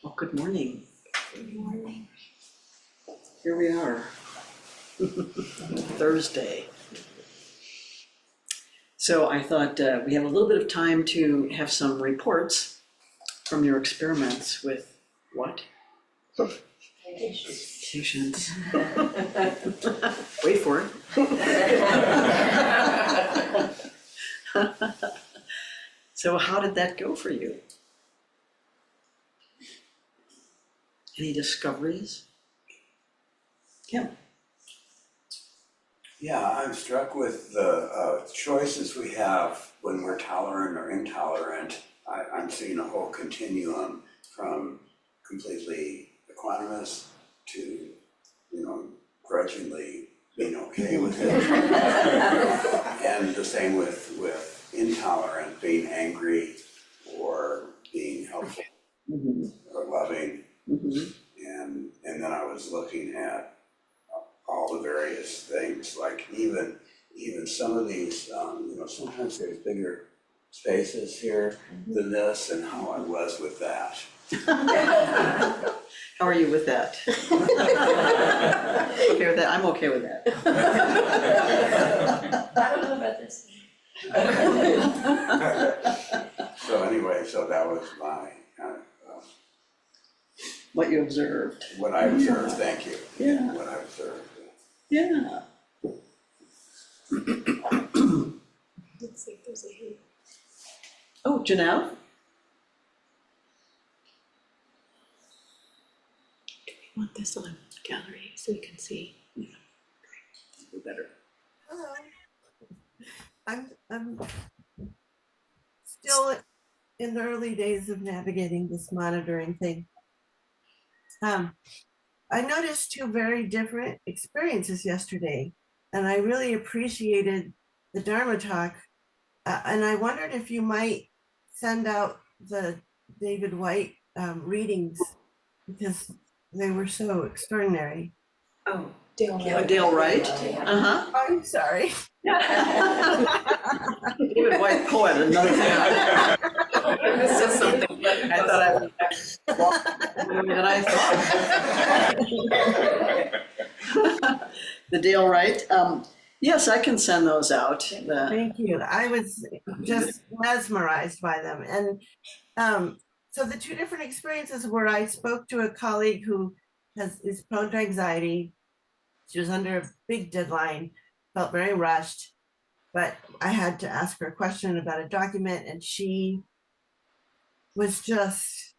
Well, good morning. Good morning. Here we are. Thursday. So I thought we have a little bit of time to have some reports from your experiments with what? Patients. Wait for it. So how did that go for you? Any discoveries? Kim? Yeah, I'm struck with the choices we have when we're tolerant or intolerant. I'm seeing a whole continuum from completely equanimous to, grudgingly being okay with it. And the same with intolerant, being angry or being helpful or loving. And then I was looking at all the various things, like even some of these, sometimes there's bigger spaces here than this, and how I was with that. How are you with that? Okay with that? I'm okay with that. I don't know about this. So anyway, so that was my kind of, What you observed. what I observed, thank you. Yeah. What I observed. Yeah. Looks like there's a hand. Oh, Janelle? Do we want this on gallery so you can see? Better. Hello. I'm still in the early days of navigating this monitoring thing. I noticed two very different experiences yesterday, and I really appreciated the Dharma talk. And I wondered if you might send out the David White readings, because they were so extraordinary. Oh, Dale Yeah, Wright. Dale Wright. Uh-huh. I'm sorry. David White poet, another thing. This is something I thought I would. And I thought. The Dale Wright. Yes, I can send those out. Thank you. I was just mesmerized by them. And so the two different experiences were I spoke to a colleague who is prone to anxiety. She was under a big deadline, felt very rushed, but I had to ask her a question about a document, and she was just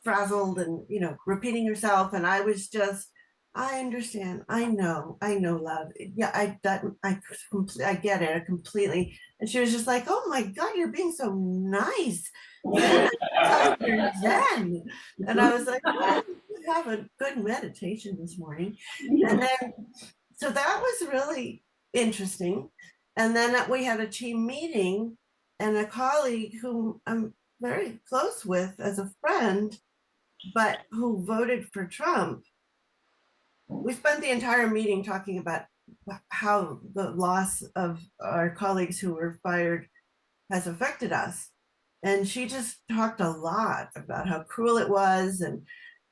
frazzled and repeating herself. And I was just, I understand, I know, love. Yeah, I get it completely. And she was just like, oh my God, you're being so nice. You're zen. And I was like, well, we have a good meditation this morning. And then, so that was really interesting. And then we had a team meeting, and a colleague who I'm very close with as a friend, but who voted for Trump. We spent the entire meeting talking about how the loss of our colleagues who were fired has affected us. And she just talked a lot about how cruel it was and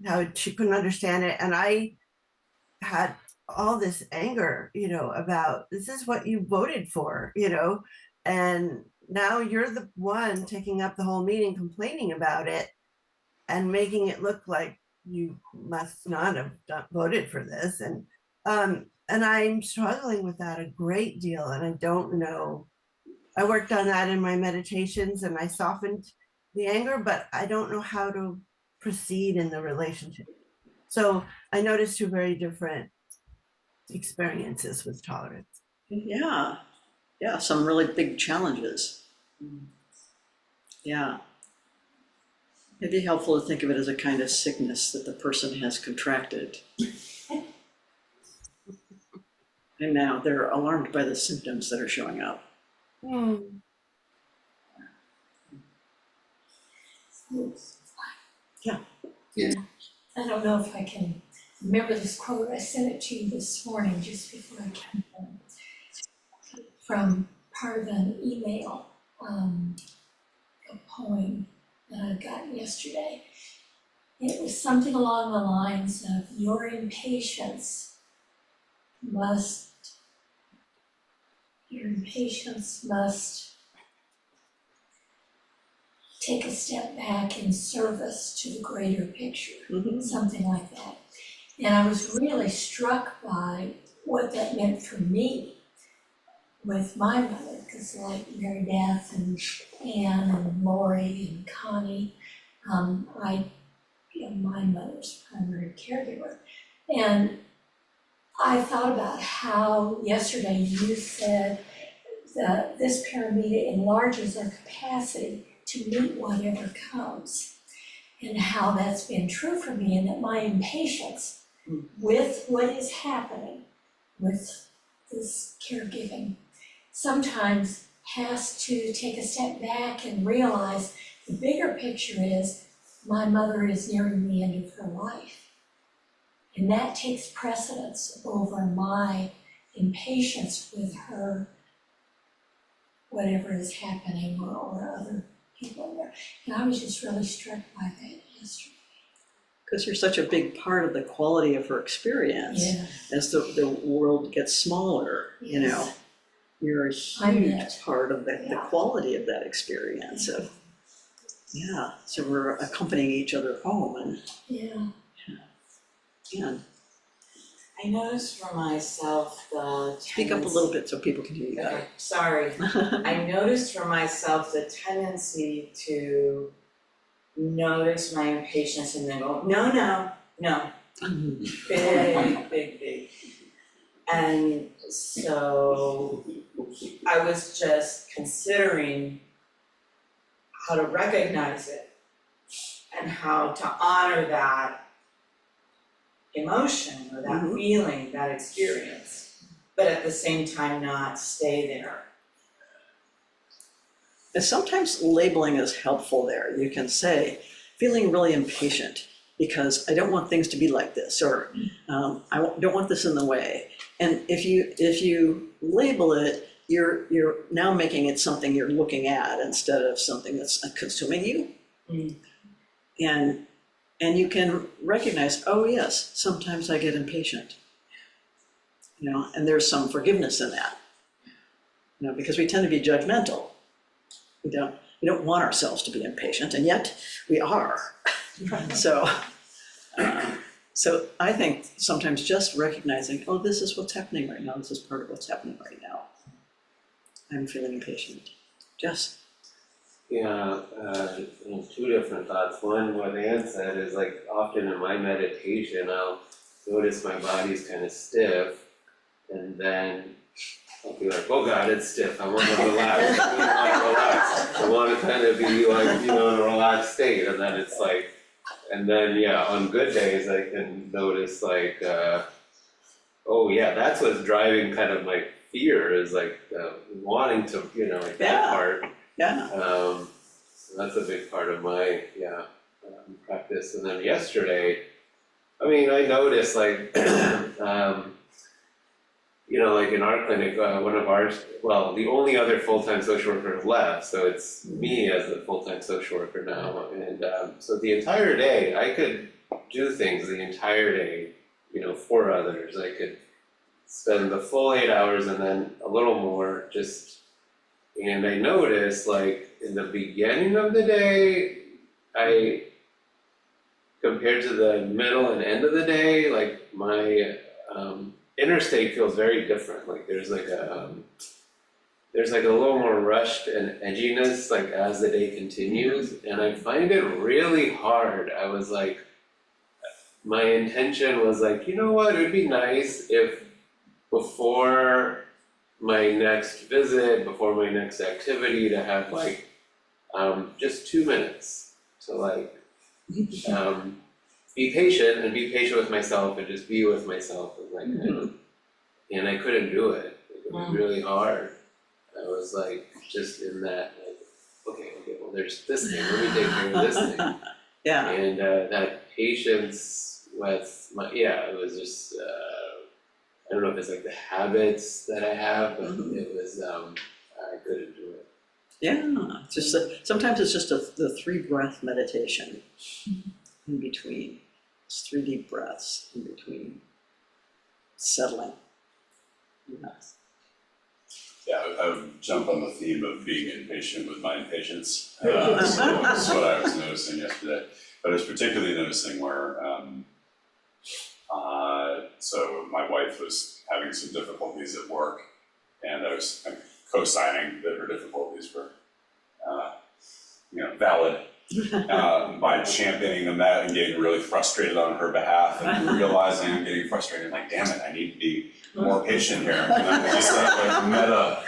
how she couldn't understand it. And I had all this anger, about this is what you voted for, and now you're the one taking up the whole meeting, complaining about it and making it look like you must not have voted for this. And I'm struggling with that a great deal. And I don't know, I worked on that in my meditations and I softened the anger, but I don't know how to proceed in the relationship. So I noticed two very different experiences with tolerance. Yeah. Yeah, some really big challenges. Yeah. It'd be helpful to think of it as a kind of sickness that the person has contracted. And now they're alarmed by the symptoms that are showing up. Yeah. I don't know if I can remember this quote. I sent it to you this morning just before I came in. From part of an email, a poem that I got yesterday. It was something along the lines of your impatience must take a step back in service to the greater picture, something like that. And I was really struck by what that meant for me with my mother, because like Mary Beth and Anne and Lori and Connie, my mother's primary caregiver. And I thought about how yesterday you said that this parameter enlarges our capacity to meet whatever comes, and how that's been true for me, and that my impatience with what is happening with this caregiving sometimes has to take a step back and realize the bigger picture is my mother is nearing the end of her life. And that takes precedence over my impatience with her, whatever is happening, or other people there. And I was just really struck by that yesterday. Because you're such a big part of the quality of her experience. Yeah. As the world gets smaller, you know, Yes. you're a I'm huge it. part of the Yeah. quality of that experience of, yeah, so we're accompanying each other home and, Yeah. I noticed for myself the speak up a little bit so people can hear you better. Okay, sorry. I noticed for myself the tendency to notice my impatience and then go, no, big. And so I was just considering how to recognize it and how to honor that emotion or that feeling, that experience, but at the same time not stay there. And sometimes labeling is helpful there. You can say, feeling really impatient because I don't want things to be like this, or I don't want this in the way. And if you label it, you're now making it something you're looking at instead of something that's consuming you. And you can recognize, oh yes, sometimes I get impatient, you know, and there's some forgiveness in that, you know, because we tend to be judgmental. We don't want ourselves to be impatient, and yet we are. So I think sometimes just recognizing, oh, this is what's happening right now. This is part of what's happening right now. I'm feeling impatient. Jess? Yeah, two different thoughts. One, what Ann said is like often in my meditation, I'll notice my body's kind of stiff, and then I'll be like, oh God, it's stiff. I want to relax. I want to kind of be like, you know, in a relaxed state. And then it's like, and then yeah, on good days I can notice like, oh yeah, that's what's driving kind of my fear is like wanting to, you know, like that part. Yeah. So that's a big part of my practice. And then yesterday, I mean, I noticed like, you know, like in our clinic, one of ours, well, the only other full-time social worker left, so it's me as the full-time social worker now. And so the entire day, I could do things the entire day, you know, for others. I could spend the full 8 hours and then a little more just. And I noticed, like, in the beginning of the day, compared to the middle and end of the day, like, my inner state feels very different. Like, there's like a little more rushed and edginess, like, as the day continues. And I find it really hard. I was like, my intention was like, you know what, it would be nice if before my next visit, before my next activity, to have like just 2 minutes to like be patient with myself and just be with myself and like and I couldn't do it. It was really hard. I was like just in that like, okay, well there's this thing, let me take care of this thing. Yeah. And that patience with my, it was just I don't know if it's like the habits that I have, but it was, I couldn't do it. Yeah, just sometimes it's just the 3 breath meditation. You in between. Just 3 deep breaths in between. Settling. Yes. Yeah, I would jump on the theme of being impatient with my impatience. So that's what I was noticing yesterday. But I was particularly noticing where, so my wife was having some difficulties at work, and I was co-signing that her difficulties were, valid. By championing them out and getting really frustrated on her behalf and realizing I'm getting frustrated, like, damn it, I need to be more patient here. And I'm just like meta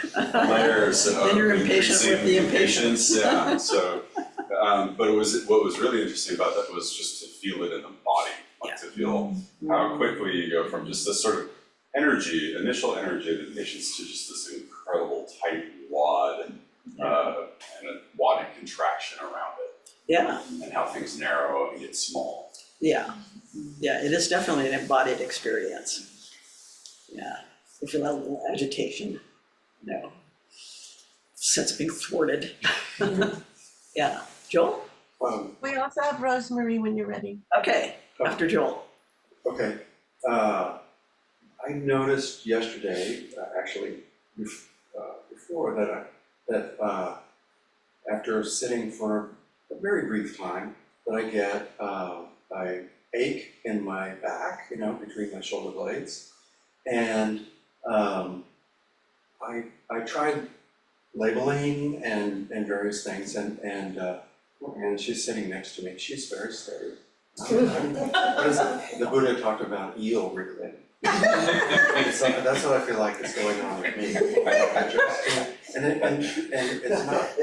layers of Then you're impatient with the impatience. Yeah. So, but what was really interesting about that was just to feel it in the body, like to feel how quickly you go from just this sort of initial energy of impatience to just this incredible tight wad and a wadded contraction around it. Yeah, And how things narrow and get small. yeah, it is definitely an embodied experience. Yeah, you feel that little agitation, sense of being thwarted. Yeah, Joel? We also have Rosemary when you're ready. Okay, after Joel. Okay, I noticed yesterday, actually, before that after sitting for a very brief time, that I get an ache in my back, between my shoulder blades, and I tried labeling and various things, and she's sitting next to me. She's very steady. What is it? The Buddha talked about eel wriggling. So that's what I feel like is going on with me. And it's not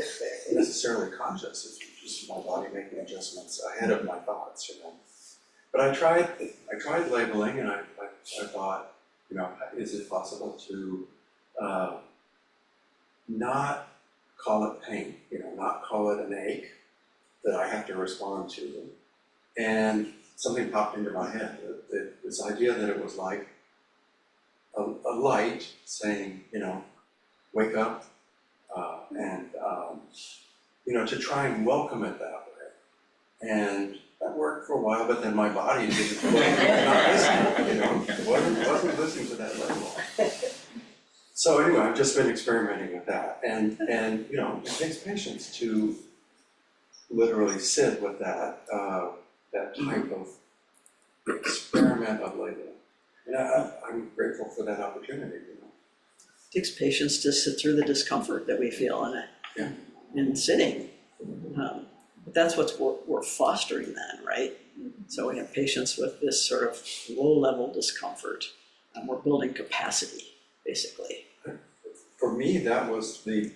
necessarily conscious. It's just my body making adjustments ahead of my thoughts. But I tried labeling, and I thought, is it possible to not call it pain? Not call it an ache that I have to respond to. And something popped into my head, this idea that it was like a light saying, wake up, and to try and welcome it that way. And that worked for a while, but then my body didn't, not listening, wasn't listening to that label. So anyway, I've just been experimenting with that, and it takes patience to literally sit with that type of experiment of labeling. And I'm grateful for that opportunity. It takes patience to sit through the discomfort that we feel in sitting. But that's what we're fostering then, right? So we have patience with this sort of low-level discomfort. We're building capacity, basically. For me, that was the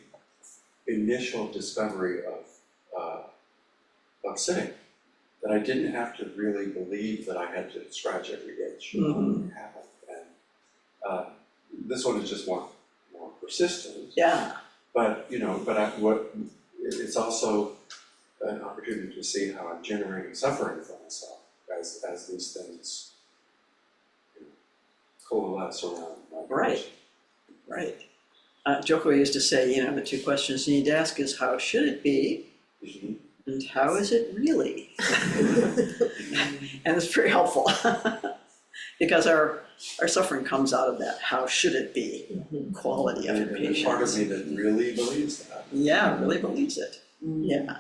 initial discovery of sitting. That I didn't have to really believe that I had to scratch every itch to happen. And this one is just more persistent. Yeah. But it's also an opportunity to see how I'm generating suffering for myself as these things coalesce around my Right. Right. Joko used to say, the 2 questions you need to ask is how should it be? And how is it really? And it's very helpful because our suffering comes out of that how should it be quality of And there's impatience. part of me that really believes that. Yeah, really believes it. Yeah.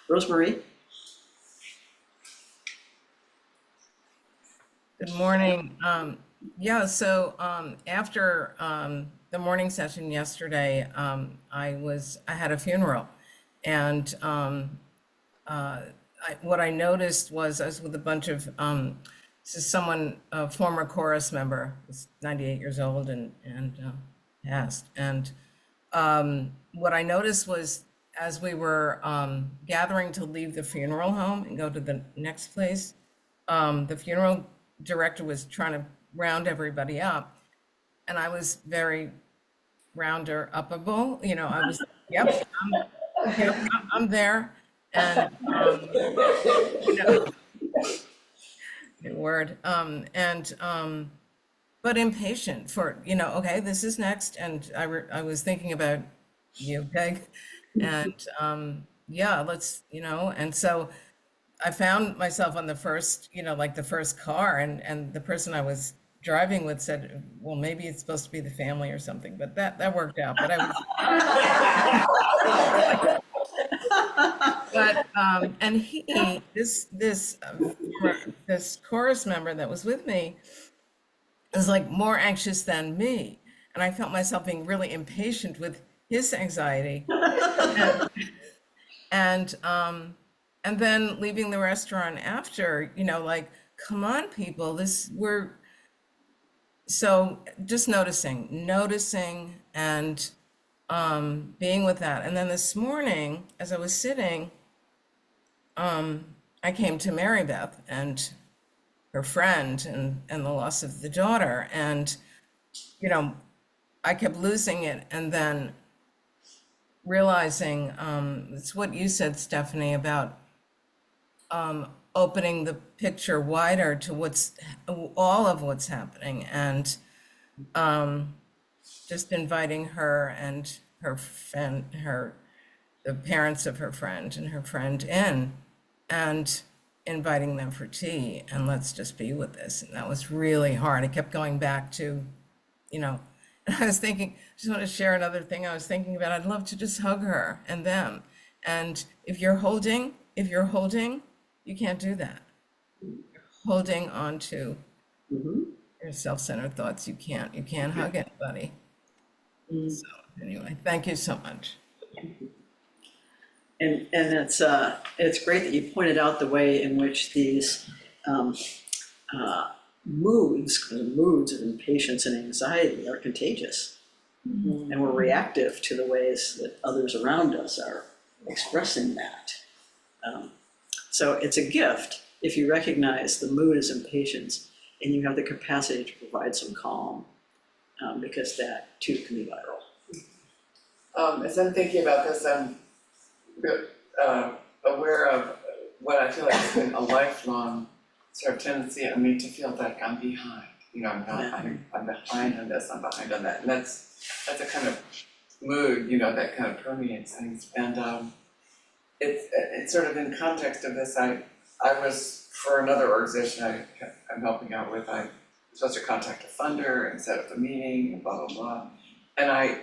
Rosemary? Good morning. So after the morning session yesterday, I had a funeral, and what I noticed was I was with a bunch of this is someone, a former chorus member, was 98 years old and passed. And what I noticed was as we were gathering to leave the funeral home and go to the next place, the funeral director was trying to round everybody up, and I was very rounder upable. I was, yep, I'm there, and new word, but impatient for okay, this is next, and I was thinking about you, Peg, and let's and so I found myself on the first, like the first car, and the person I was driving with said, well, maybe it's supposed to be the family or something, but that worked out. But and this chorus member that was with me was like more anxious than me, and I felt myself being really impatient with his anxiety, and then leaving the restaurant after, like, come on, people, so just noticing and being with that. And then this morning, as I was sitting, I came to Mary Beth and her friend and the loss of the daughter. And, I kept losing it. And then realizing, it's what you said, Stephanie, about opening the picture wider to all of what's happening, and just inviting her and her friend, the parents of her friend and her friend in, and inviting them for tea, and let's just be with this. And that was really hard. I kept going back to, and I was thinking, just want to share another thing I was thinking about. I'd love to just hug her and them. And if you're holding, you can't do that. You're holding on to your self-centered thoughts. You can't hug anybody. So anyway, thank you so much. And it's great that you pointed out the way in which these moods of impatience and anxiety are contagious. And we're reactive to the ways that others around us are expressing that. So it's a gift if you recognize the mood is impatience and you have the capacity to provide some calm, because that too can be viral. As I'm thinking about this, I'm aware of what I feel like has been a lifelong sort of tendency of me to feel like I'm behind. I'm behind on this, I'm behind on that, and that's a kind of mood, that kind of permeates things. And it's sort of in context of this. I was, for another organization I'm helping out with, I was supposed to contact a funder and set up a meeting and blah, blah, blah. And I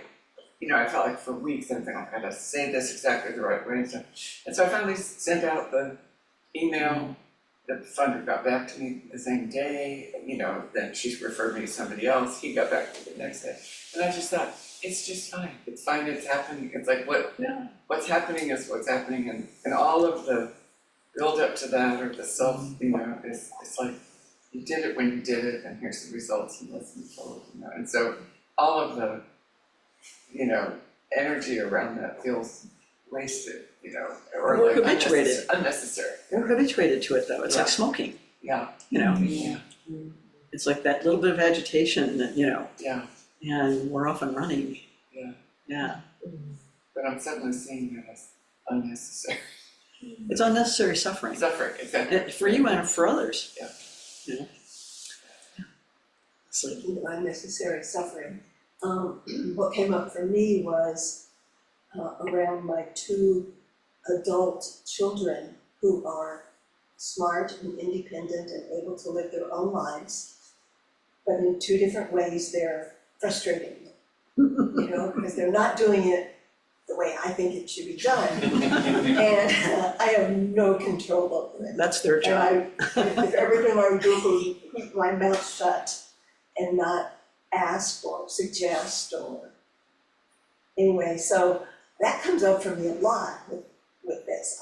felt like for weeks I'm thinking, I gotta say this exactly the right way and stuff. And so I finally sent out the email. The funder got back to me the same day, then she referred me to somebody else. He got back to me the next day. And I just thought, it's just fine. It's fine, it's happening. It's like what's happening is what's happening, and all of the build up to that, or the self, it's like you did it when you did it, and here's the results, and let's move forward, And so all of the, energy around that feels wasted, or We're like habituated. unnecessary. We're habituated to it though. It's like smoking, Yeah. Yeah. It's like that little bit of agitation that, Yeah. and we're off and running. Yeah. Yeah. But I'm suddenly seeing that as unnecessary. It's unnecessary suffering. Suffering, exactly. For you and for others. Yeah. Speaking of unnecessary suffering, what came up for me was around my two adult children who are smart and independent and able to live their own lives, but in two different ways they're frustrating me, because they're not doing it the way I think it should be done, and I have no control over it. That's their job. And if everything I do is keep my mouth shut and not ask or suggest or, anyway, so that comes up for me a lot with this.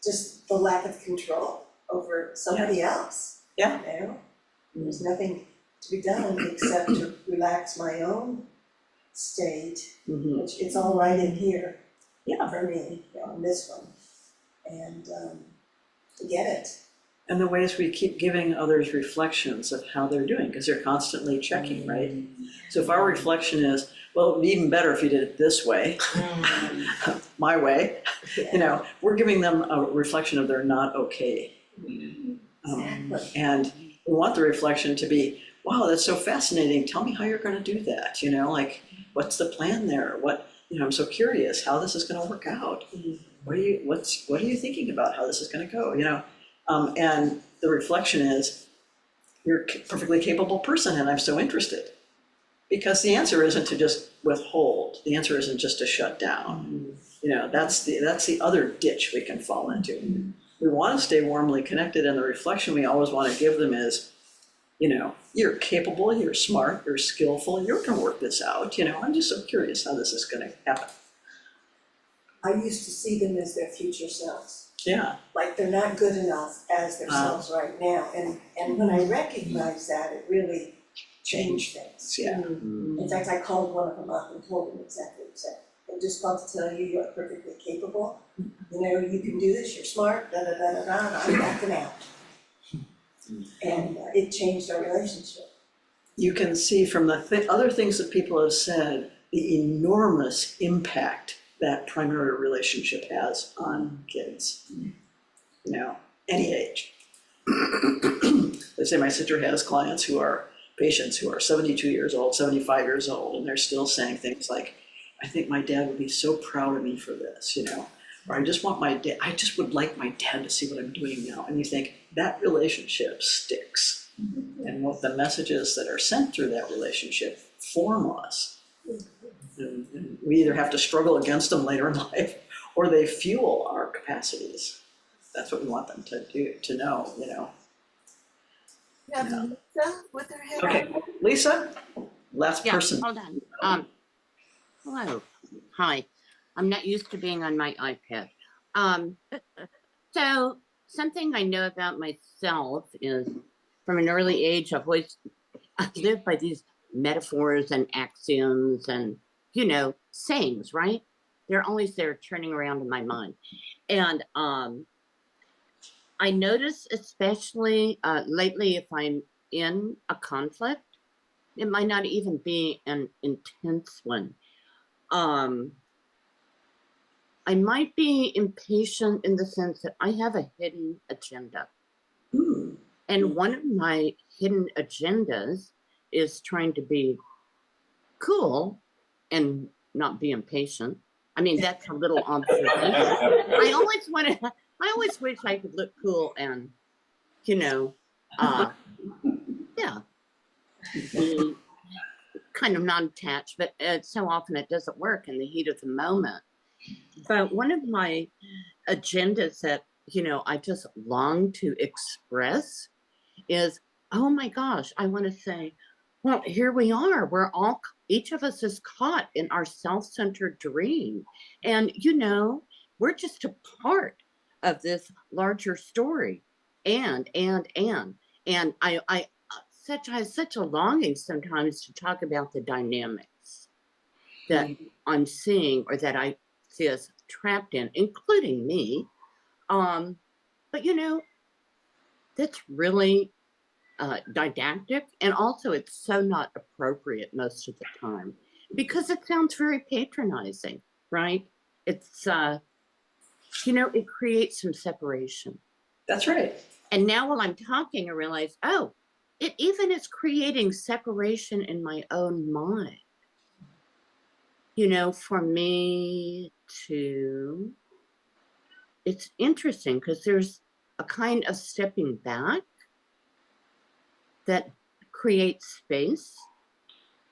Just the lack of control over somebody else. Yeah. There's nothing to be done except to relax my own state, which it's all right in here for me, on this one. And get it. And the ways we keep giving others reflections of how they're doing, because they're constantly checking, right? So if our reflection is, well, it'd be even better if you did it this way, my way, we're giving them a reflection of they're not okay. And we want the reflection to be, wow, that's so fascinating. Tell me how you're going to do that. What's the plan there? I'm so curious how this is going to work out. What are you thinking about how this is going to go? And the reflection is, you're a perfectly capable person and I'm so interested. Because the answer isn't to just withhold, the answer isn't just to shut down. You know, that's the other ditch we can fall into. We want to stay warmly connected, and the reflection we always want to give them is, you know, you're capable, you're smart, you're skillful, you're gonna work this out, you know, I'm just so curious how this is gonna happen. I used to see them as their future selves, Yeah, like they're not good enough as themselves right now. And when I recognized that, it really changed things. yeah. In fact, I called one of them up and told him exactly what you said. I just called to tell you you're perfectly capable. You know, you can do this, you're smart, da da da da da, and I'm backing out. And it changed our relationship. You can see from the other things that people have said, the enormous impact that primary relationship has on kids, you know, any age. They say my sister has clients who are patients who are 72 years old, 75 years old, and they're still saying things like, I think my dad would be so proud of me for this, you know, or I just would like my dad to see what I'm doing now. And you think that relationship sticks. And what the messages that are sent through that relationship form us. And we either have to struggle against them later in life, or they fuel our capacities. That's what we want them to do, to know, you know. Yeah, Lisa with her hand Okay, up. Lisa, last Yeah, person. hold on. Hello. Hi. I'm not used to being on my iPad. So something I know about myself is from an early age, I've lived by these metaphors and axioms and, you know, sayings, right? They're always there turning around in my mind. And I notice, especially lately, if I'm in a conflict, it might not even be an intense one. I might be impatient in the sense that I have a hidden agenda. And one of my hidden agendas is trying to be cool and not be impatient. I mean, that's a little observation. I always wish I could look cool and, you know, yeah, be kind of non-attached, but so often it doesn't work in the heat of the moment. But one of my agendas that, you know, I just long to express is, oh my gosh, I want to say, well, here we are. Each of us is caught in our self-centered dream. And, you know, we're just a part of this larger story. And I have such a longing sometimes to talk about the dynamics that I'm seeing or that I see us trapped in, including me. But you know, that's really didactic, and also it's so not appropriate most of the time because it sounds very patronizing, right? It's you know, it creates some separation. That's right. And now while I'm talking, I realize, oh, it even is creating separation in my own mind. You know, for me to, it's interesting because there's a kind of stepping back that creates space,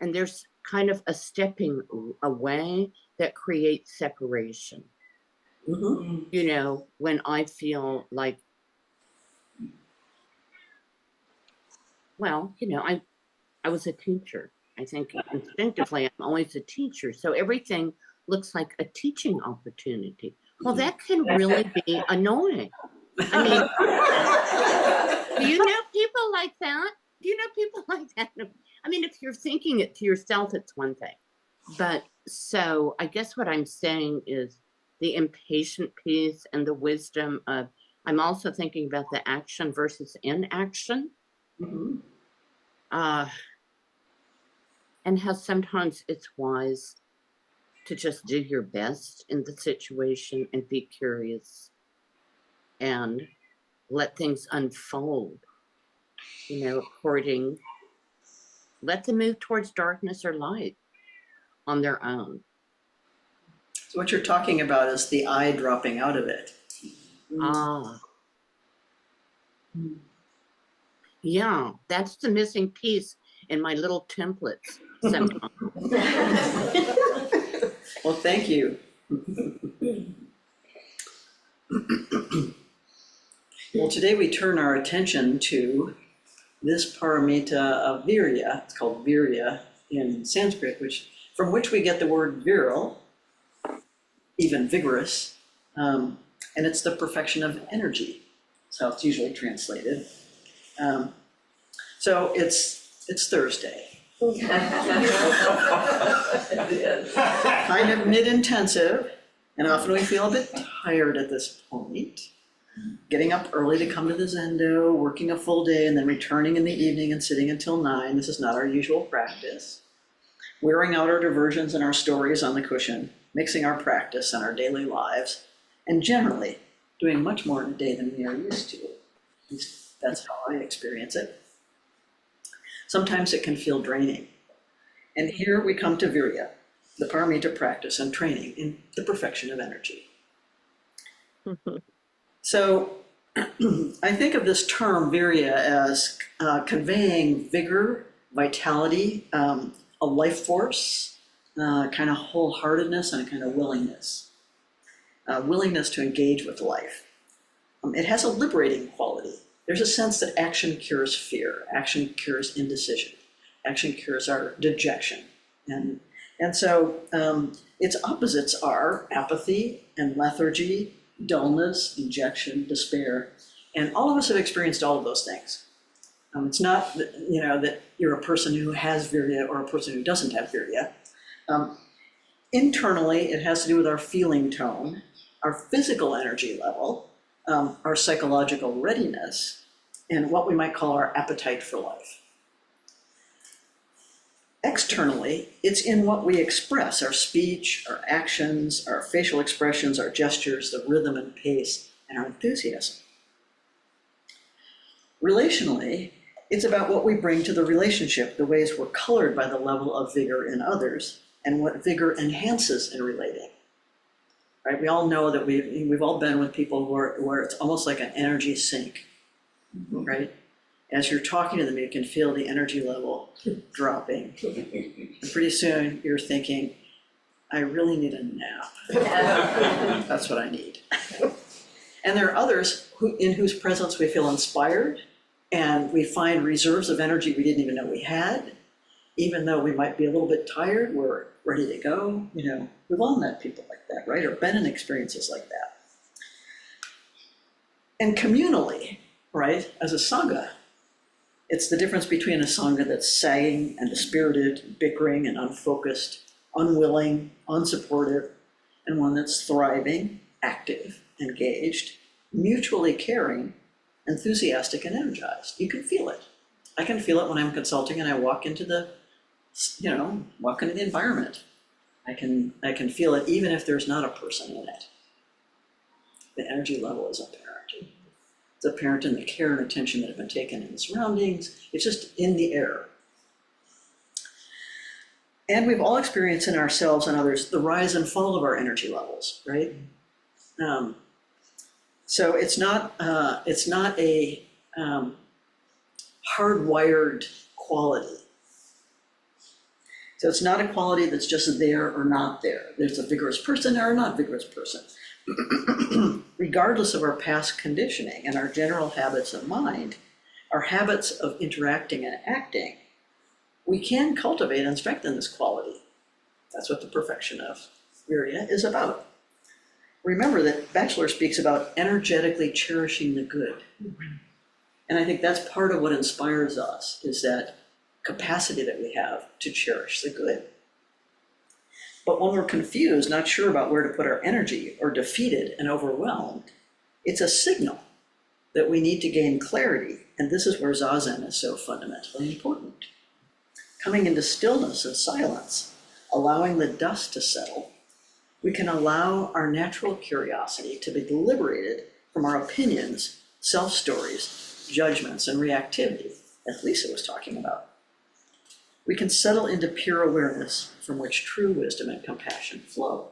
and there's kind of a stepping away that creates separation. You know, when I feel like, well, you know, I was a teacher. I think instinctively I'm always a teacher. So everything looks like a teaching opportunity. Well, that can really be annoying. I mean, do you know people like that? Do you know people like that? I mean, if you're thinking it to yourself, it's one thing. But so I guess what I'm saying is the impatient piece and the wisdom of, I'm also thinking about the action versus inaction. And how sometimes it's wise to just do your best in the situation and be curious and let things unfold, you know, let them move towards darkness or light on their own. So what you're talking about is the I dropping out of it. Yeah, that's the missing piece in my little templates sometimes. Well, thank you. Well, today we turn our attention to this paramita of Virya. It's called Virya in Sanskrit, from which we get the word virile, even vigorous, and it's the perfection of energy. That's how it's usually translated. So it's Thursday. Kind of mid-intensive, and often we feel a bit tired at this point. Getting up early to come to the Zendo, working a full day, and then returning in the evening and sitting until 9. This is not our usual practice. Wearing out our diversions and our stories on the cushion, mixing our practice and our daily lives, and generally doing much more in a day than we are used to. At least that's how I experience it. Sometimes it can feel draining. And here we come to Virya, the paramita practice and training in the perfection of energy. So I think of this term Virya as conveying vigor, vitality, a life force, kind of wholeheartedness and a kind of willingness. Willingness to engage with life. It has a liberating quality. There's a sense that action cures fear, action cures indecision, action cures our dejection. And so its opposites are apathy and lethargy, dullness, dejection, despair, and all of us have experienced all of those things. It's not that you're a person who has Virya or a person who doesn't have Virya. Internally, it has to do with our feeling tone, our physical energy level, our psychological readiness, and what we might call our appetite for life. Externally, it's in what we express, our speech, our actions, our facial expressions, our gestures, the rhythm and pace, and our enthusiasm. Relationally, it's about what we bring to the relationship, the ways we're colored by the level of vigor in others, and what vigor enhances in relating. Right? We all know that we've all been with people where it's almost like an energy sink, right? As you're talking to them, you can feel the energy level dropping. And pretty soon you're thinking, I really need a nap. That's what I need. And there are others in whose presence we feel inspired and we find reserves of energy we didn't even know we had. Even though we might be a little bit tired, we're ready to go. We've all met people like that, right? Or been in experiences like that. And communally, right, as a Sangha, it's the difference between a Sangha that's sagging and dispirited, bickering and unfocused, unwilling, unsupportive, and one that's thriving, active, engaged, mutually caring, enthusiastic, and energized. You can feel it. I can feel it when I'm consulting and I walk into the environment. I can feel it even if there's not a person in it. The energy level is apparent. It's apparent in the care and attention that have been taken in the surroundings. It's just in the air. And we've all experienced in ourselves and others the rise and fall of our energy levels, right? So it's not a hardwired quality. So it's not a quality that's just there or not there. There's a vigorous person or a not vigorous person. Regardless of our past conditioning and our general habits of mind, our habits of interacting and acting, we can cultivate and strengthen this quality. That's what the perfection of Virya is about. Remember that Batchelor speaks about energetically cherishing the good. And I think that's part of what inspires us, is that capacity that we have to cherish the good. But when we're confused, not sure about where to put our energy, or defeated and overwhelmed, it's a signal that we need to gain clarity. And this is where Zazen is so fundamentally important. Coming into stillness and silence, allowing the dust to settle, we can allow our natural curiosity to be liberated from our opinions, self-stories, judgments, and reactivity, as Lisa was talking about. We can settle into pure awareness from which true wisdom and compassion flow.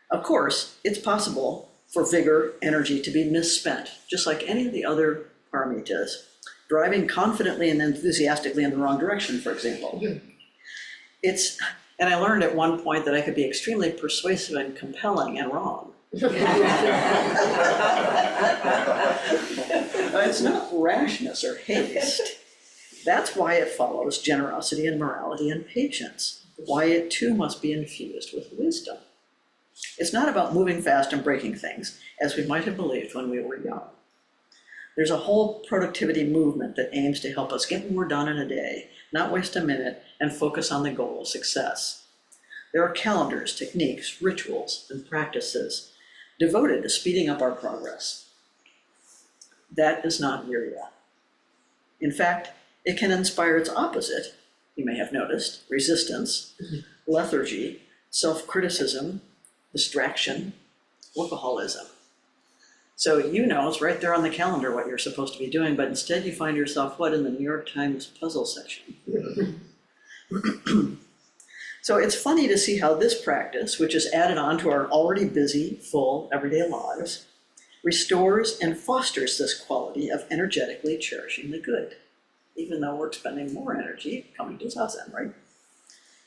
Of course, it's possible for vigor, energy to be misspent, just like any of the other paramitas. Driving confidently and enthusiastically in the wrong direction, for example. And I learned at one point that I could be extremely persuasive and compelling and wrong. It's not rashness or haste. That's why it follows generosity and morality and patience, why it too must be infused with wisdom. It's not about moving fast and breaking things, as we might have believed when we were young. There's a whole productivity movement that aims to help us get more done in a day, not waste a minute, and focus on the goal of success. There are calendars, techniques, rituals, and practices devoted to speeding up our progress. That is not Virya. In fact, it can inspire its opposite, you may have noticed: resistance, lethargy, self-criticism, distraction, workaholism. So you know it's right there on the calendar what you're supposed to be doing, but instead you find yourself, what, in the New York Times puzzle section? So it's funny to see how this practice, which is added on to our already busy, full, everyday lives, restores and fosters this quality of energetically cherishing the good, even though we're expending more energy coming to Zazen, right?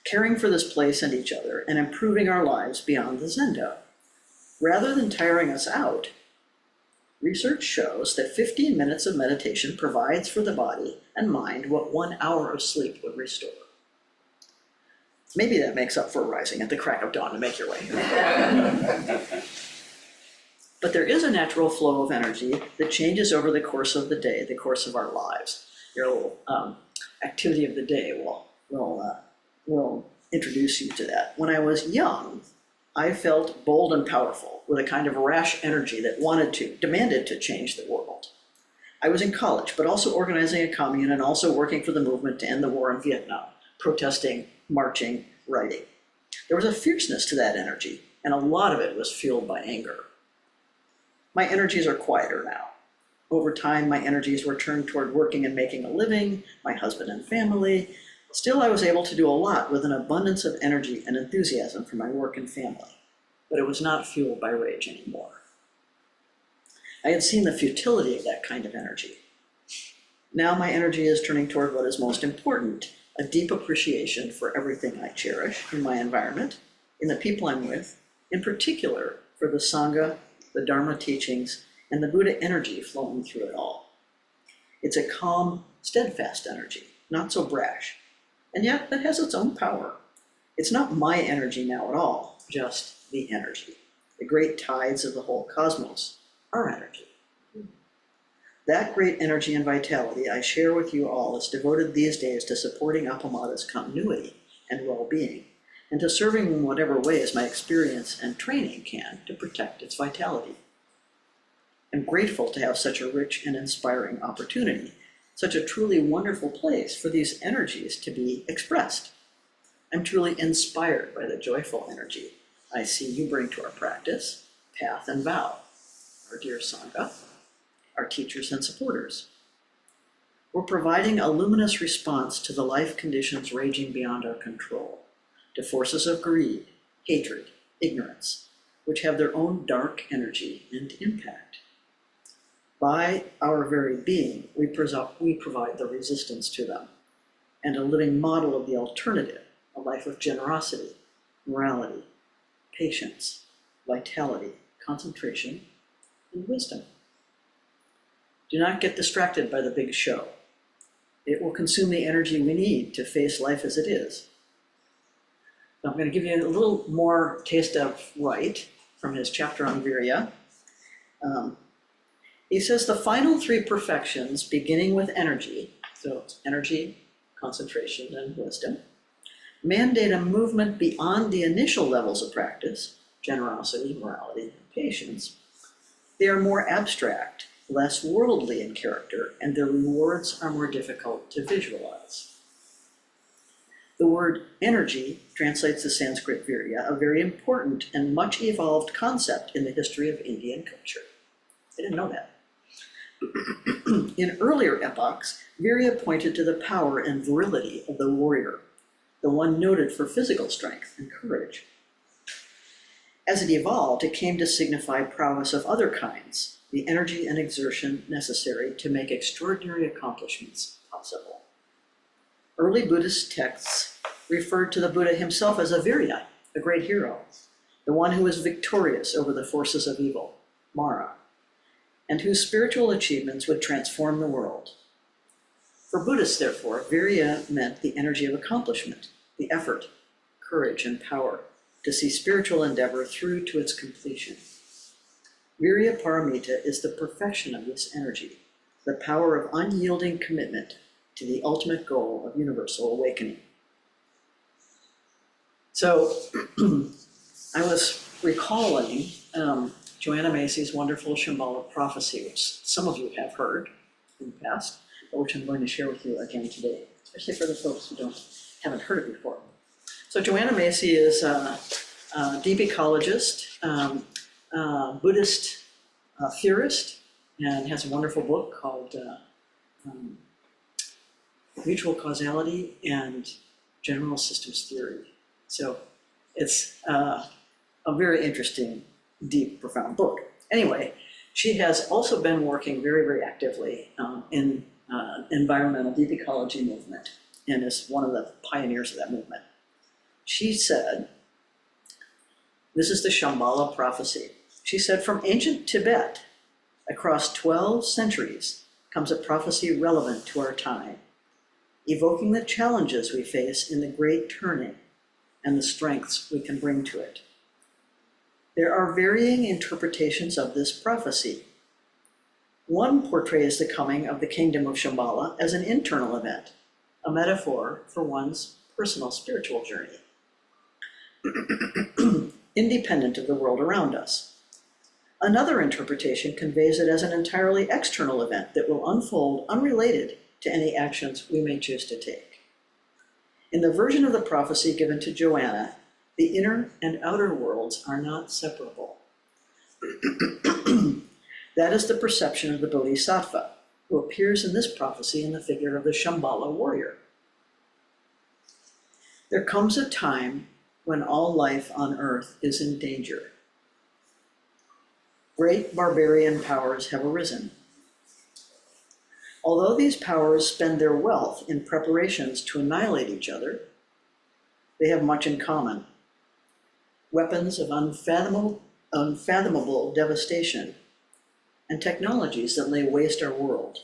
Caring for this place and each other and improving our lives beyond the Zendo. Rather than tiring us out, research shows that 15 minutes of meditation provides for the body and mind what 1 hour of sleep would restore. Maybe that makes up for rising at the crack of dawn to make your way here. But there is a natural flow of energy that changes over the course of the day, the course of our lives. Your little activity of the day will introduce you to that. When I was young, I felt bold and powerful with a kind of rash energy that demanded to change the world. I was in college, but also organizing a commune and also working for the movement to end the war in Vietnam, protesting, marching, writing. There was a fierceness to that energy, and a lot of it was fueled by anger. My energies are quieter now. Over time, my energies were turned toward working and making a living, my husband and family. Still, I was able to do a lot with an abundance of energy and enthusiasm for my work and family, but it was not fueled by rage anymore. I had seen the futility of that kind of energy. Now my energy is turning toward what is most important, a deep appreciation for everything I cherish in my environment, in the people I'm with, in particular for the Sangha, the Dharma teachings, and the Buddha energy flowing through it all. It's a calm, steadfast energy, not so brash, and yet that has its own power. It's not my energy now at all, just the energy. The great tides of the whole cosmos are energy. That great energy and vitality I share with you all is devoted these days to supporting Appamada's continuity and well-being, and to serving in whatever ways my experience and training can to protect its vitality. I'm grateful to have such a rich and inspiring opportunity, such a truly wonderful place for these energies to be expressed. I'm truly inspired by the joyful energy I see you bring to our practice, path, and vow, our dear Sangha, our teachers and supporters. We're providing a luminous response to the life conditions raging beyond our control, to forces of greed, hatred, ignorance, which have their own dark energy and impact. By our very being, we provide the resistance to them, and a living model of the alternative, a life of generosity, morality, patience, vitality, concentration, and wisdom. Do not get distracted by the big show. It will consume the energy we need to face life as it is. Now, I'm going to give you a little more taste of Wright from his chapter on Virya. He says the final three perfections, beginning with energy, so it's energy, concentration, and wisdom, mandate a movement beyond the initial levels of practice, generosity, morality, and patience. They are more abstract, less worldly in character, and their rewards are more difficult to visualize. The word energy translates the Sanskrit Virya, a very important and much evolved concept in the history of Indian culture. I didn't know that. In earlier epochs, Virya pointed to the power and virility of the warrior, the one noted for physical strength and courage. As it evolved, it came to signify prowess of other kinds, the energy and exertion necessary to make extraordinary accomplishments possible. Early Buddhist texts referred to the Buddha himself as a Virya, a great hero, the one who was victorious over the forces of evil, Mara, and whose spiritual achievements would transform the world. For Buddhists, therefore, Virya meant the energy of accomplishment, the effort, courage, and power to see spiritual endeavor through to its completion. Virya Paramita is the perfection of this energy, the power of unyielding commitment to the ultimate goal of universal awakening. So I was recalling Joanna Macy's wonderful Shambhala prophecy, which some of you have heard in the past, but which I'm going to share with you again today, especially for the folks who haven't heard it before. So Joanna Macy is a deep ecologist, Buddhist theorist, and has a wonderful book called Mutual Causality and General Systems Theory. So it's a very interesting, deep, profound book. Anyway, she has also been working very, very actively in environmental deep ecology movement and is one of the pioneers of that movement. She said, this is the Shambhala prophecy. She said, from ancient Tibet, across 12 centuries, comes a prophecy relevant to our time, evoking the challenges we face in the great turning and the strengths we can bring to it. There are varying interpretations of this prophecy. One portrays the coming of the kingdom of Shambhala as an internal event, a metaphor for one's personal spiritual journey, independent of the world around us. Another interpretation conveys it as an entirely external event that will unfold unrelated to any actions we may choose to take. In the version of the prophecy given to Joanna, the inner and outer worlds are not separable. That is the perception of the Bodhisattva, who appears in this prophecy in the figure of the Shambhala warrior. There comes a time when all life on earth is in danger. Great barbarian powers have arisen. Although these powers spend their wealth in preparations to annihilate each other, they have much in common. Weapons of unfathomable devastation and technologies that lay waste our world.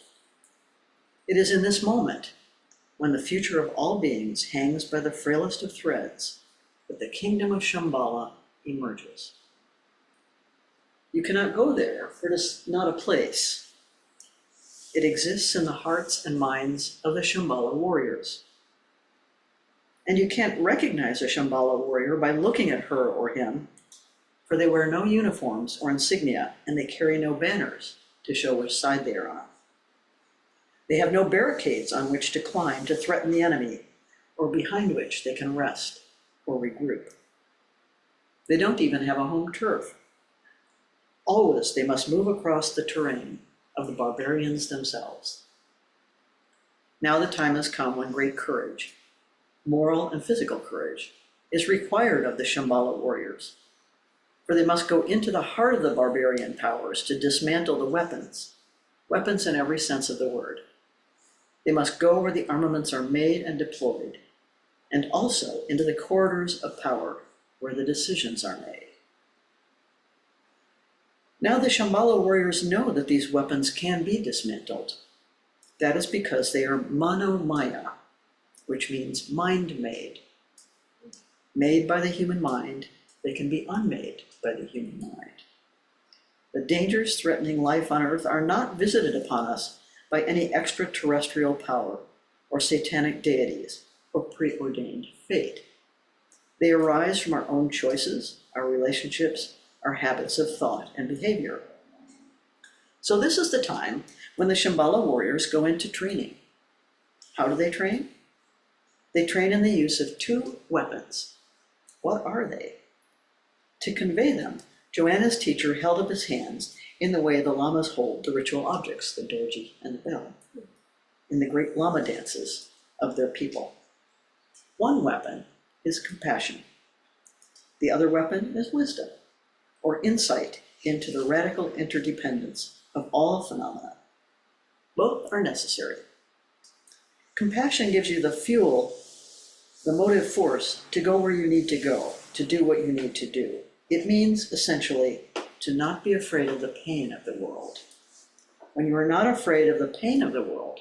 It is in this moment, when the future of all beings hangs by the frailest of threads, that the kingdom of Shambhala emerges. You cannot go there, for it is not a place. It exists in the hearts and minds of the Shambhala warriors. And you can't recognize a Shambhala warrior by looking at her or him, for they wear no uniforms or insignia, and they carry no banners to show which side they are on. They have no barricades on which to climb to threaten the enemy, or behind which they can rest or regroup. They don't even have a home turf. Always they must move across the terrain of the barbarians themselves. Now the time has come when great courage, moral and physical courage, is required of the Shambhala warriors, for they must go into the heart of the barbarian powers to dismantle the weapons in every sense of the word. They must go where the armaments are made and deployed, and also into the corridors of power where the decisions are made. Now the Shambhala warriors know that these weapons can be dismantled. That is because they are manomaya, which means mind-made. Made by the human mind, they can be unmade by the human mind. The dangers threatening life on earth are not visited upon us by any extraterrestrial power or satanic deities or preordained fate. They arise from our own choices, our relationships, our habits of thought and behavior. So this is the time when the Shambhala warriors go into training. How do they train? They train in the use of two weapons. What are they? To convey them, Joanna's teacher held up his hands in the way the lamas hold the ritual objects, the dorji and the bell, in the great lama dances of their people. One weapon is compassion. The other weapon is wisdom, or insight into the radical interdependence of all phenomena. Both are necessary. Compassion gives you the fuel, the motive force to go where you need to go, to do what you need to do. It means, essentially, to not be afraid of the pain of the world. When you are not afraid of the pain of the world,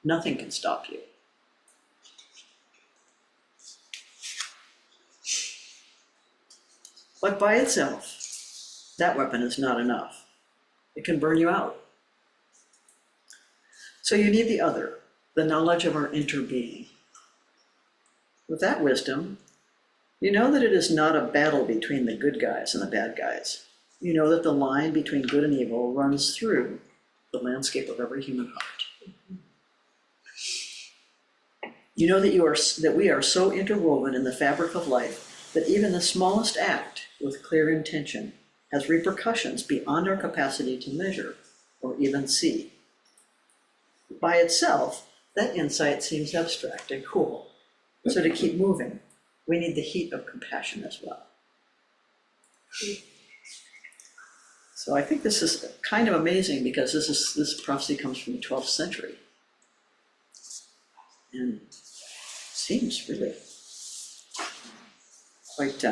nothing can stop you. But by itself, that weapon is not enough. It can burn you out. So you need the other, the knowledge of our interbeing. With that wisdom, you know that it is not a battle between the good guys and the bad guys. You know that the line between good and evil runs through the landscape of every human heart. You know that we are so interwoven in the fabric of life that even the smallest act with clear intention has repercussions beyond our capacity to measure or even see. By itself, that insight seems abstract and cool. So to keep moving, we need the heat of compassion as well. So I think this is kind of amazing because this prophecy comes from the 12th century. And seems really quite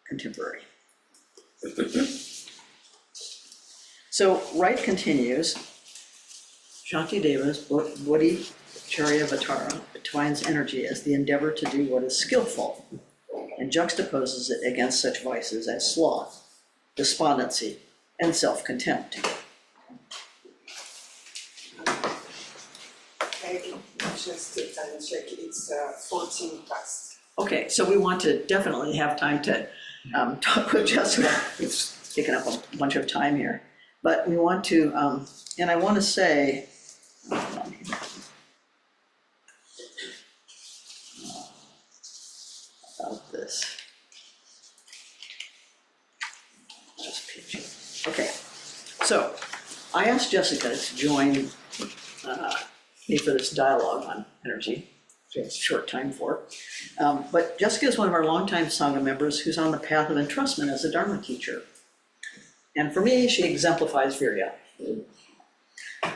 contemporary. So Wright continues, Shantideva's Bodhi Charyavatara defines energy as the endeavor to do what is skillful and juxtaposes it against such vices as sloth, despondency, and self-contempt. Just to time check, it's 14 past. Okay, so we want to definitely have time to talk with Jessica. It's taken up a bunch of time here. But we want to, and I want to say, about this. Just picture. Okay, so I asked Jessica to join me for this dialogue on energy. It's a short time for it. But Jessica is one of our longtime Sangha members who's on the path of entrustment as a Dharma teacher. And for me, she exemplifies Virya.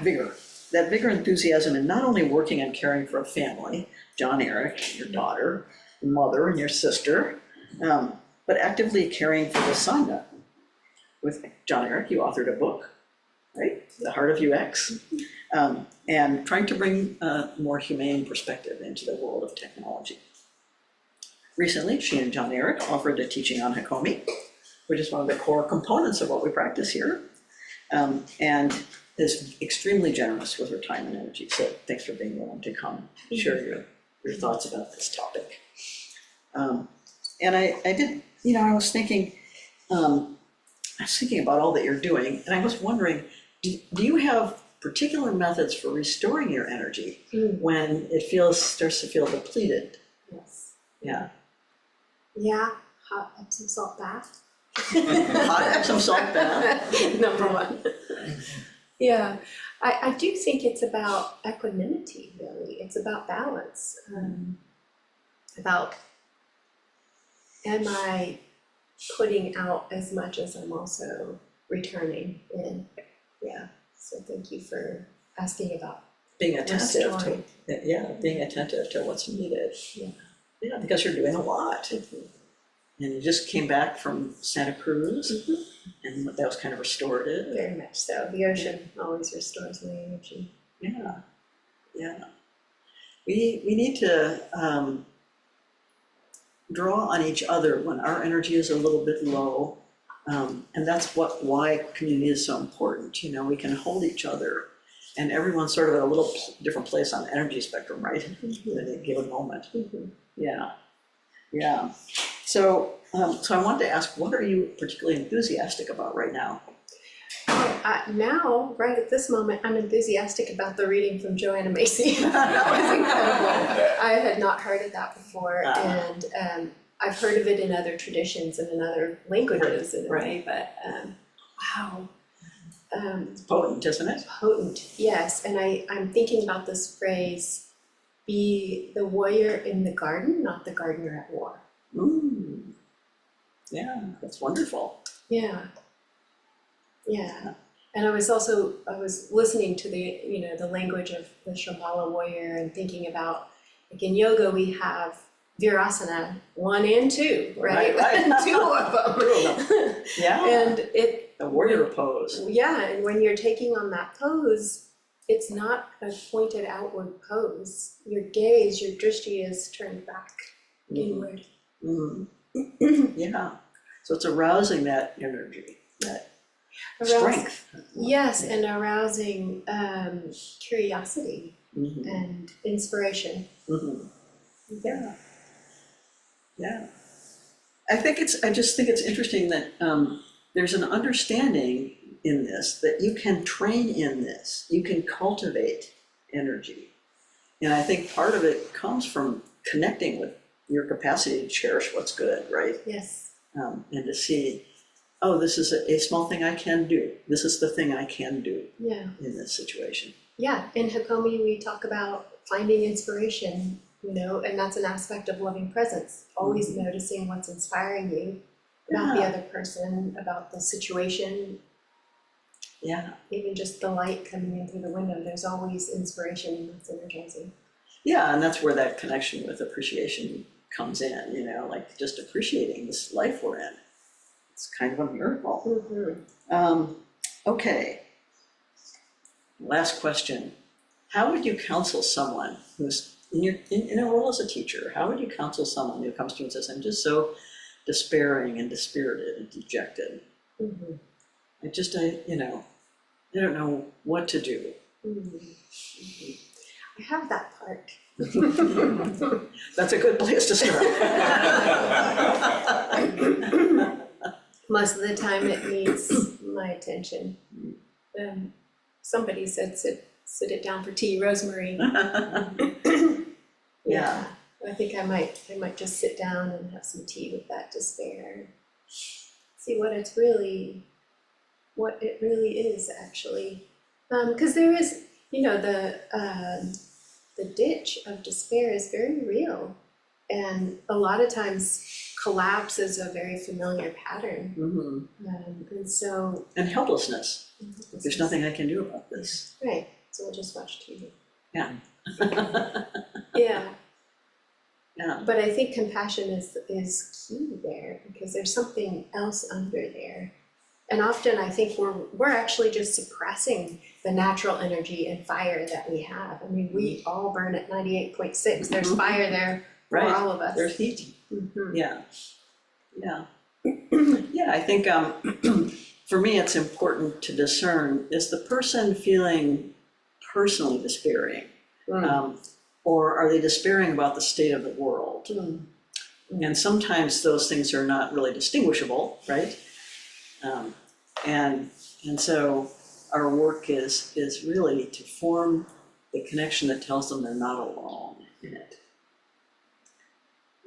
Vigor. That vigor and enthusiasm in not only working and caring for a family, John Eric, your daughter, your mother, and your sister, but actively caring for the Sangha. With John Eric, you authored a book, right? The Heart of UX. And trying to bring a more humane perspective into the world of technology. Recently, she and John Eric offered a teaching on Hakomi, which is one of the core components of what we practice here, and is extremely generous with her time and energy. So thanks for being willing to come and share your thoughts about this topic. And I did, I was thinking about all that you're doing, and I was wondering, do you have particular methods for restoring your energy when it starts to feel depleted? Yes. Yeah. Yeah, hot Epsom salt bath. Hot Epsom salt bath. Number one. Yeah, I do think it's about equanimity, really. It's about balance. About, am I putting out as much as I'm also returning in? Yeah. So thank you for asking about being attentive restoring. Being attentive to what's needed. Yeah. Because you're doing a lot. And you just came back from Santa Cruz, and that was kind of restorative. Very much so. The ocean always restores my energy. Yeah. We need to draw on each other when our energy is a little bit low. And that's why community is so important. We can hold each other, and everyone's sort of at a little different place on the energy spectrum, right? At a given moment. Yeah. So I wanted to ask, what are you particularly enthusiastic about right now? Now, right at this moment, I'm enthusiastic about the reading from Joanna Macy. That was incredible. I had not heard of that before, and I've heard of it in other traditions and in other languages in a way, but wow. It's potent, isn't it? Potent, yes. And I'm thinking about this phrase, be the warrior in the garden, not the gardener at war. Yeah, that's wonderful. Yeah. Yeah. And I was listening to the language of the Shambhala warrior and thinking about, like in yoga, we have Virasana 1 and 2, right? Right. 2 of them. Yeah, And the warrior pose. yeah, and when you're taking on that pose, it's not a pointed outward pose. Your gaze, your drishti is turned back inward. Mhm. Yeah, so it's arousing that energy, that strength. Yes, and arousing curiosity Mhm, and inspiration. mhm. Yeah, yeah. I just think it's interesting that there's an understanding in this, that you can train in this, you can cultivate energy. And I think part of it comes from connecting with your capacity to cherish what's good, right? Yes. And to see, oh, this is a small thing I can do. This is the thing I can do Yeah. in this situation. Yeah. In Hakomi, we talk about finding inspiration, and that's an aspect of loving presence. Always noticing what's inspiring you about the other person, about the situation. Yeah. Even just the light coming in through the window, there's always inspiration, and that's energizing. Yeah, and that's where that connection with appreciation comes in, like just appreciating this life we're in. It's kind of a miracle. Mm-hmm. Okay. Last question. How would you counsel someone who's in a role as a teacher? How would you counsel someone who comes to you and says, I'm just so despairing and dispirited and dejected? Mm-hmm. I don't know what to do. Mm-hmm. I have that part. That's a good place to start. Most of the time it needs my attention. Somebody said sit it down for tea, Rosemary. Yeah. I think I might just sit down and have some tea with that despair. See what it really is actually. Because there is, the ditch of despair is very real. And a lot of times collapse is a very familiar pattern. Mm-hmm. And so. And helplessness. There's nothing I can do about this. Right, so we'll just watch TV. Yeah. Yeah. Yeah. But I think compassion is key there, because there's something else under there. And often I think we're actually just suppressing the natural energy and fire that we have. I mean, we all burn at 98.6. There's fire there for all of us. There's heat. Mm-hmm. Yeah. Yeah. Yeah, I think for me it's important to discern, is the person feeling personally despairing? Or are they despairing about the state of the world? And sometimes those things are not really distinguishable, right? And so our work is really to form the connection that tells them they're not alone in it.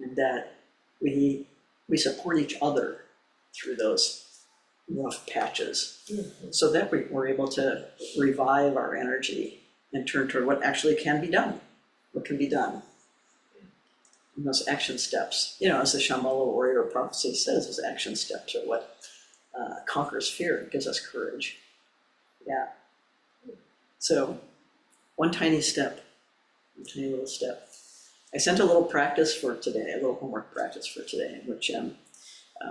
And that we support each other through those rough patches, so that we're able to revive our energy and turn toward what actually can be done. What can be done? And those action steps, as the Shambhala warrior prophecy says, those action steps are what conquers fear and gives us courage. Yeah. So, one tiny step, one tiny little step. I sent a little practice for today, a little homework practice for today, which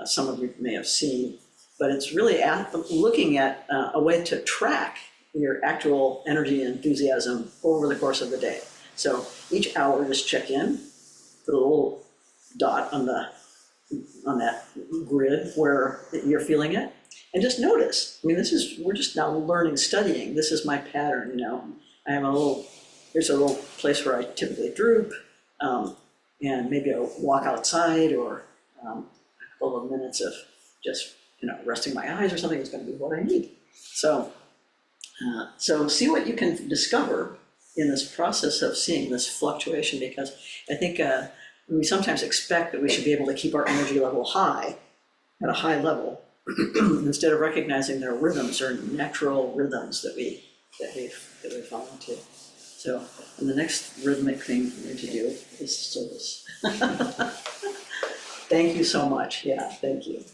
some of you may have seen, but it's really looking at a way to track your actual energy and enthusiasm over the course of the day. So each hour, just check in, put a little dot on that grid where you're feeling it, and just notice. I mean, we're just now learning, studying. This is my pattern, I have here's a little place where I typically droop, and maybe I'll walk outside, or a couple of minutes of just, resting my eyes or something is going to be what I need. So see what you can discover in this process of seeing this fluctuation, because I think we sometimes expect that we should be able to keep our energy level high, at a high level, instead of recognizing their rhythms or natural rhythms that we fall into. So, and the next rhythmic thing we need to do is service. Thank you so much, yeah, thank you.